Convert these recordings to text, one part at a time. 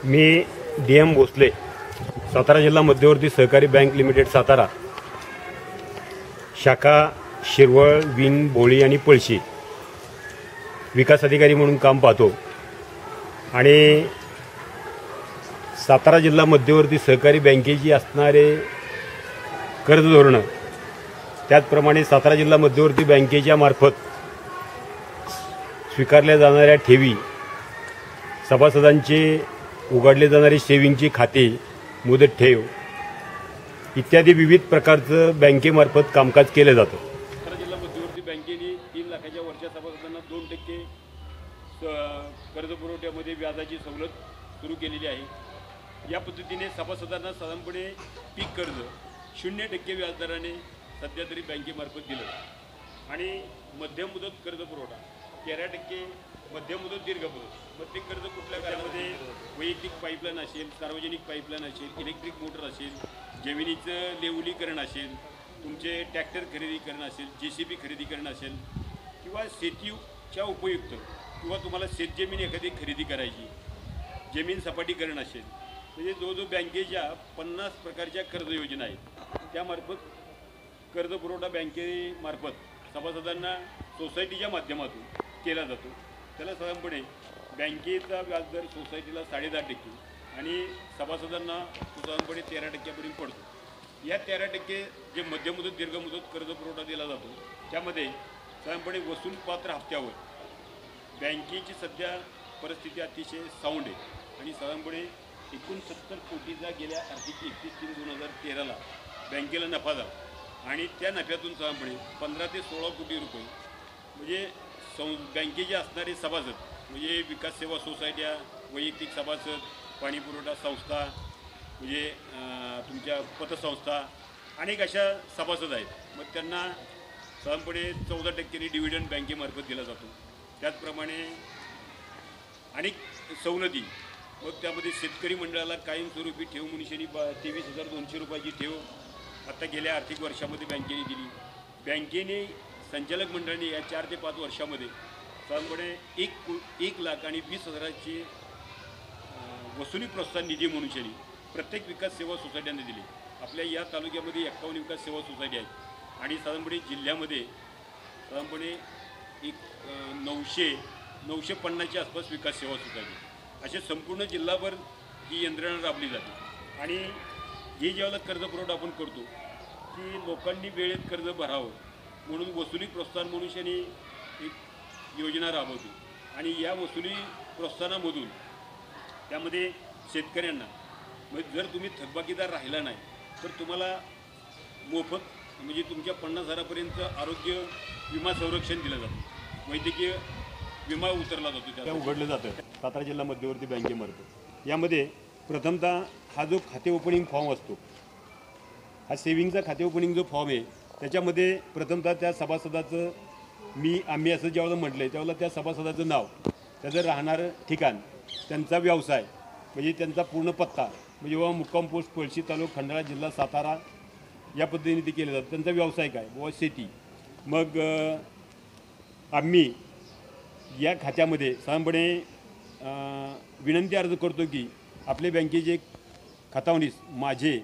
मी DM Bhosale, Satara जिल्हा मध्यवर्ती सहकारी बँक लिमिटेड सातारा, शाखा शिरवळ, विंग, भोळी आणि पळशी विकास अधिकारी म्हणून काम पाहतो आणि सातारा जिल्हा मध्यवर्ती सहकारी बँकेची असणारे कर्ज धोरणं, त्याचप्रमाणे सातारा जिल्हा मध्यवर्ती बँकेच्या मार्फत स्वीकारल्या जाणाऱ्या ठेवी, सभासदांचे उघडले जाणारे सेविंगची खाते, मुदत ठेव इत्यादी विविध प्रकारचं बँकेमार्फत कामकाज केलं जातं. सातारा जिल्हा मध्यवर्ती बँकेने 3 लाखाच्या वरच्या सभासदांना 2% कर्ज पुरवठ्यामध्ये व्याजाची सवलत सुरू केलेली आहे. या पद्धतीने सभासदांना साधारणपणे पीक कर्ज 0% व्याजदराने सध्या तरी बँकेमार्फत दिलं आणि मध्यम मुदत कर्ज पुरवठा 13%, मध्यम मुदत दीर्घ मुदत. मध्यम कर्ज कुठल्या काळामध्ये वैयक्तिक पाईपलाईन असेल, सार्वजनिक पाईपलाईन असेल, इलेक्ट्रिक मोटर असेल, जमिनीचं लेवलीकरण असेल, तुमचे ट्रॅक्टर खरेदीकरण असेल, JCB खरेदीकरण असेल किंवा शेतीच्या उपयुक्त किंवा तुम्हाला शेतजमीन एखादी खरेदी करायची, जमीन सपाटीकरण असेल, म्हणजे जो बँकेच्या 50 प्रकारच्या कर्ज योजना आहेत त्यामार्फत कर्ज पुरवठा बँकेमार्फत सभासदांना सोसायटीच्या माध्यमातून केला जातो. त्याला साधारणपणे बँकेचा व्याजदर सोसायटीला 10.5% आणि सभासदांना साधारणपणे 13% पडतो. या 13% जे मध्यम मुदत दीर्घ मुदत कर्ज पुरवठा दिला जातो त्यामध्ये साधारणपणे वसूलपात्र हप्त्यावर बँकेची सध्या परिस्थिती अतिशय साऊंड आहे आणि साधारणपणे 69 कोटीचा गेल्या आर्थिक 31/3/2013ला बँकेला नफा झाला आणि त्या नफ्यातून साधारणपणे 15 ते 16 कोटी रुपये म्हणजे बँकेचे असणारे सभासद म्हणजे विकास सेवा सोसायट्या, वैयक्तिक सभासद, पाणी पुरवठा संस्था, म्हणजे तुमच्या पतसंस्था, अनेक अशा सभासद आहेत. मग त्यांना साधारणपणे 14% डिव्हिडंड बँकेमार्फत दिला जातो. त्याचप्रमाणे अनेक सवलती. मग त्यामध्ये शेतकरी मंडळाला कायमस्वरूपी ठेव मनुष्यानी 23,200 रुपयाची ठेव आता गेल्या आर्थिक वर्षामध्ये बँकेने दिली. बँकेने संचालक मंडळाने या 4 ते 5 वर्षामध्ये साधारणपणे 1,20,000ची वसुली प्रोत्साहन निधी मनुष्यानी प्रत्येक विकास सेवा सोसायट्यांना दिली. आपल्या या तालुक्यामध्ये 51 विकास सेवा सोसायटी आहेत आणि साधारणपणे जिल्ह्यामध्ये साधारणपणे 950च्या आसपास विकास सेवा सोसायटी, असे संपूर्ण जिल्हाभर ही यंत्रणा राबली जाते. आणि हे ज्यावेळेला कर्ज पुरवठा आपण करतो की लोकांनी वेळेत कर्ज भरावं म्हणून वसुली प्रोत्साहन मनुष्याने एक योजना राबवते आणि या वसुली प्रोत्साहनामधून त्यामध्ये शेतकऱ्यांना म्हणजे जर तुम्ही थकबाकीदार राहिला नाही तर तुम्हाला मोफत म्हणजे तुमच्या 50,000पर्यंत आरोग्य विमा संरक्षण दिलं जातं, वैद्यकीय विमा उतरला जातो, त्या उघडलं जातं सातारा जिल्हा मध्यवर्ती बँकेमार्फत. यामध्ये प्रथमतः हा जो खाते ओपनिंग फॉर्म असतो, हा सेविंगचा खाते ओपनिंग जो फॉर्म आहे त्याच्यामध्ये प्रथमतः त्या सभासदाचं आम्ही असं ज्यावेळेला म्हटलं आहे त्यावेळेला त्या सभासदाचं नाव, त्याचं राहणारं ठिकाण, त्यांचा व्यवसाय म्हणजे त्यांचा पूर्ण पत्ता म्हणजे बाबा मुक्काम पोस्ट पळशी, तालुका खंडाळा, जिल्हा सातारा या पद्धतीने ते केलं जातं. त्यांचा व्यवसाय काय, बाबा शेती. मग आम्ही या खात्यामध्ये साधारणपणे विनंती अर्ज करतो की आपल्या बँकेचे खातावणीस माझे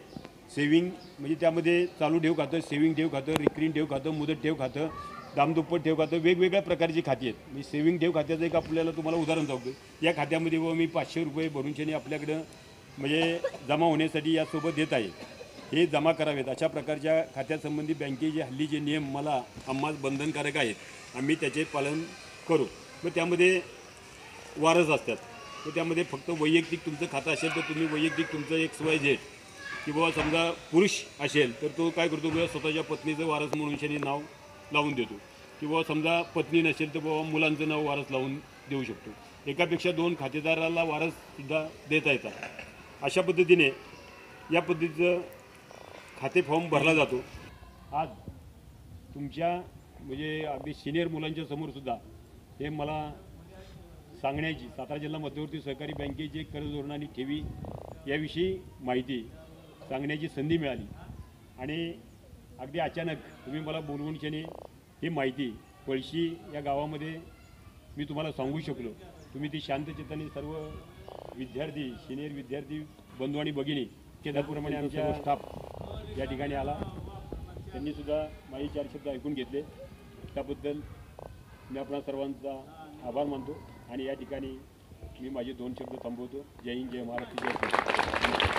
सेविंग म्हणजे त्यामध्ये चालू ठेव खातं, सेविंग ठेव खातं, रिकरिंग ठेव खातं, मुदत ठेव खातं, दामदुप्पट ठेव खातं, वेगवेगळ्या प्रकारची खाती आहेत. मी सेविंग ठेव खात्याचं एक आपल्याला तुम्हाला उदाहरण सांगतो. या खात्यामध्ये व मी 500 रुपये भरूनशनी आपल्याकडं म्हणजे जमा होण्यासाठी यासोबत देत आहे, हे जमा करावेत. अशा प्रकारच्या खात्यासंबंधी बँकेचे हल्लीचे नियम आम्हाला बंधनकारक आहेत, आम्ही त्याचे पालन करू. मग त्यामध्ये वारस असतात, तर त्यामध्ये फक्त वैयक्तिक तुमचं खातं असेल तर तुम्ही वैयक्तिक तुमचं XYZ की बाबा समजा पुरुष असेल तर तो काय करतो बाबा स्वतःच्या पत्नीचं वारस म्हणून शनी नाव लावून देतो, की बाबा समजा पत्नी नसेल तर बाबा मुलांचं नाव वारस लावून देऊ शकतो. एकापेक्षा 2 खातेदाराला वारससुद्धा देता येतात. अशा पद्धतीने या पद्धतीचं खाते फॉर्म भरला जातो. आज तुमच्या म्हणजे अगदी सिनियर मुलांच्या समोरसुद्धा हे मला सांगण्याची सातारा जिल्हा मध्यवर्ती सहकारी बँकेचे कर्ज धोरण आणि ठेवी याविषयी माहिती सांगण्याची संधी मिळाली आणि अगदी अचानक तुम्ही मला बोलवून ही माहिती पळशी या गावामध्ये मी तुम्हाला सांगू शकलो. तुम्ही ती शांतचित्ताने सर्व विद्यार्थी सिनियर विद्यार्थी बंधू आणि भगिनी त्याप्रमाणे आमच्या स्टाफ या ठिकाणी आला. त्यांनी सुद्धा माझे 4 शब्द ऐकून घेतले. त्याबद्दल मी आपणा सर्वांचा आभार मानतो आणि या ठिकाणी मी माझे 2 शब्द थांबवतो. जय हिंद, जय महाराष्ट्र, जय